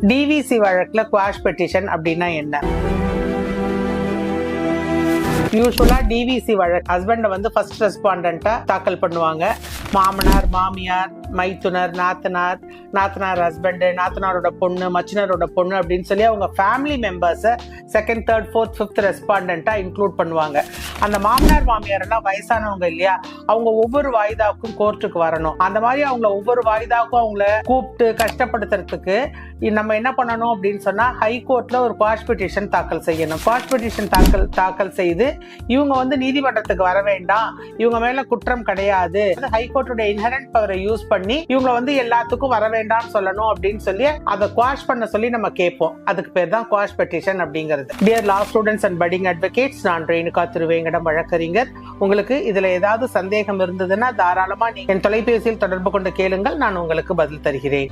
TVC வழக்குல quash petition அப்படின்னா என்ன? யூஸ்வலா டிவிசி வழக்கு ஹஸ்பண்ட வந்து ஃபர்ஸ்ட் ரெஸ்பாண்டன்ட்டா தாக்கல் பண்ணுவாங்க. மாமனார், மாமியார், மைத்துனர், நாத்தனார், நாத்தனார் ஹஸ்பண்ட், நாத்தனாரோட பொண்ணு, மச்சினரோட பொண்ணு அப்படின்னு சொல்லி அவங்க ஃபேமிலி மெம்பர்ஸை செகண்ட், தேர்ட், ஃபோர்த், ஃபிஃப்த் ரெஸ்பாண்டன்ட்டா இன்க்ளூட் பண்ணுவாங்க. அந்த மாமனார் மாமியார் எல்லாம் வயசானவங்க இல்லையா, அவங்க ஒவ்வொரு வாய்தாவுக்கும் கோர்ட்டுக்கு வரணும். அந்த மாதிரி அவங்கள ஒவ்வொரு வாய்தாவுக்கும் அவங்கள கூப்பிட்டு கஷ்டப்படுத்துறதுக்கு நம்ம என்ன பண்ணணும் அப்படின்னு சொன்னா, ஹைகோர்ட்ல ஒரு குவாஷ் பெட்டிஷன் தாக்கல் செய்யணும். குவாஷ் பெட்டிஷன் தாக்கல் செய்து இவங்க வந்து நீதிமன்றத்துக்கு வர வேண்டாம், இவங்க மேல குற்றம் கிடையாது, ஹைகோர்ட்டோட இன்ஹெரண்ட் பவரை யூஸ் பண்ணி இவங்க வந்து எல்லாத்துக்கும் வர வேண்டாம்னு சொல்லணும் அப்படின்னு சொல்லி அதை குவாஷ் பண்ண சொல்லி நம்ம கேட்போம். அதுக்கு பேர் தான் குவாஷ் பெட்டிஷன் அப்படிங்கிறது. Dear law students and padding advocates, நான் ரேணுகா திருவேங்கடம் வழக்கறிஞர். உங்களுக்கு இதுல ஏதாவது சந்தேகம் இருந்ததுன்னா தாராளமா நீங்க என் தொலைபேசியில் தொடர்பு கொண்டு கேளுங்கள், நான் உங்களுக்கு பதில் தருகிறேன்.